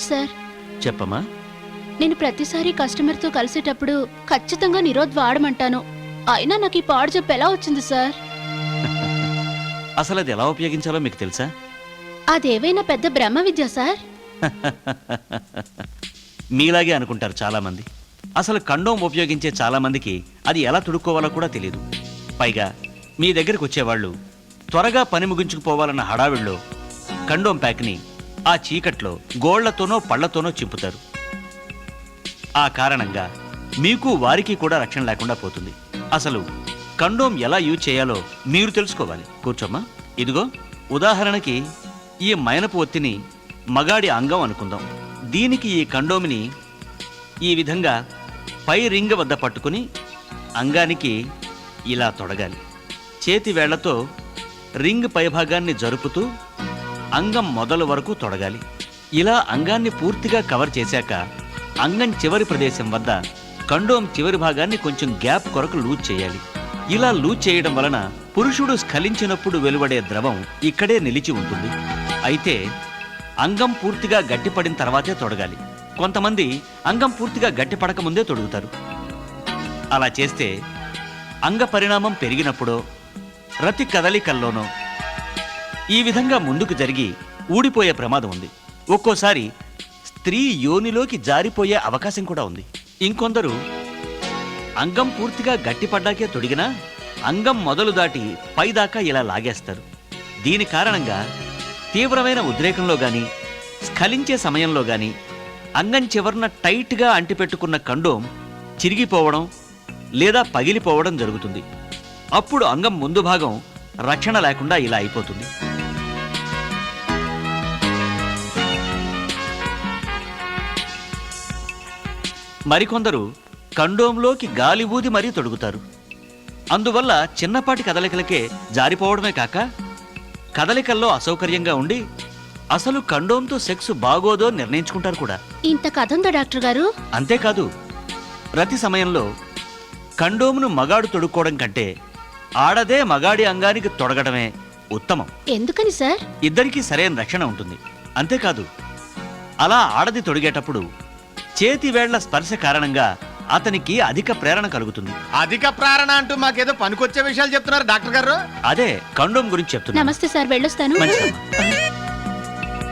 Doubt sir. చెప్పమ్మా. నేను ప్రతిసారి కస్టమర్తో కలిసేటప్పుడు ఖచ్చితంగా నిరోధ్ వాడమంటాను. అయినా నాకు ఈ పాడు జబ్బు ఎలా వచ్చింది సార్? అసలు అది ఎలా ఉపయోగించాలో మీకు తెలుసా? అదేవైనా పెద్ద బ్రహ్మ విద్య సార్? మీలాగే అనుకుంటారు చాలా మంది. అసలు కండోమ్ ఉపయోగించే చాలా మందికి అది ఎలా తుడుక్కోవాలో కూడా తెలియదు. పైగా మీ దగ్గరికి వచ్చేవాళ్ళు త్వరగా పని ముగించుకుపోవాలన్న హడావిడిలో కండోమ్ ప్యాక్ని ఆ చీకట్లో గోళ్లతోనో పళ్లతోనో చింపుతారు. ఆ కారణంగా మీకు వారికి కూడా రక్షణ లేకుండా పోతుంది. అసలు కండోమ్ ఎలా యూజ్ చేయాలో మీరు తెలుసుకోవాలి. కూర్చోమ్మా. ఇదిగో ఉదాహరణకి ఈ మైనపు ఒత్తిని మగాడి అంగం అనుకుందాం. దీనికి ఈ కండోమిని ఈ విధంగా పై రింగ్ వద్ద పట్టుకుని అంగానికి ఇలా తొడగాలి. చేతి వేళ్లతో రింగ్ పైభాగాన్ని జరుపుతూ అంగం మొదలు వరకు తొడగాలి. ఇలా అంగాన్ని పూర్తిగా కవర్ చేశాక అంగం చివరి ప్రదేశం వద్ద కండోమ్ చివరి భాగాన్ని కొంచెం గ్యాప్ కొరకు లూజ్ చేయాలి. ఇలా లూజ్ చేయడం వలన పురుషుడు స్ఖలించినప్పుడు వెలువడే ద్రవం ఇక్కడే నిలిచి ఉంటుంది. అయితే అంగం పూర్తిగా గట్టిపడిన తర్వాతే తొడగాలి. కొంతమంది అంగం పూర్తిగా గట్టిపడక ముందే తొడుగుతారు. అలా చేస్తే అంగ పరిణామం పెరిగినప్పుడో రతి కదలికల్లోనో ఈ విధంగా ముందుకు జరిగి ఊడిపోయే ప్రమాదం ఉంది. ఒక్కోసారి స్త్రీ యోనిలోకి జారిపోయే అవకాశం కూడా ఉంది. ఇంకొందరు అంగం పూర్తిగా గట్టిపడ్డాకే తొడిగినా అంగం మొదలు దాటి పైదాకా ఇలా లాగేస్తారు. దీని కారణంగా తీవ్రమైన ఉద్రేకంలో గాని స్ఖలించే సమయంలో గాని అంగం చివరన టైట్గా అంటిపెట్టుకున్న కండోమ్ చిరిగిపోవడం లేదా పగిలిపోవడం జరుగుతుంది. అప్పుడు అంగం ముందు భాగం రక్షణ లేకుండా ఇలా అయిపోతుంది. మరికొందరు కండోంలోకి గాలి ఊది మరీ తొడుగుతారు. అందువల్ల చిన్నపాటి కదలికలకే జారిపోవడమే కాక కదలికల్లో అసౌకర్యంగా ఉండి అసలు కండోంతో సెక్స్ బాగోదో నిర్ణయించుకుంటారు కూడా. ఇంత కథ ఉందా డాక్టర్ గారు? అంతేకాదు, రతి సమయంలో కండోమును మగాడు తొడుక్కోవడం కంటే ఆడదే మగాడి అంగానికి తొడగడమే ఉత్తమం. ఎందుకని సార్? ఇద్దరికీ సరైన రక్షణ ఉంటుంది. అంతేకాదు, అలా ఆడది తొడిగేటప్పుడు చేతి వేళ్ల స్పర్శ కారణంగా అతనికి అధిక ప్రేరణ కలుగుతుంది. అధిక ప్రేరణ అంటూ మాకేదో పనికొచ్చే విషయాలు చెప్తున్నారు డాక్టర్ గారు. అదే కండోమ్ గురించి చెప్తున్నా. నమస్తే సార్, వెళ్ళొస్తాను. మంచిదమ్మా.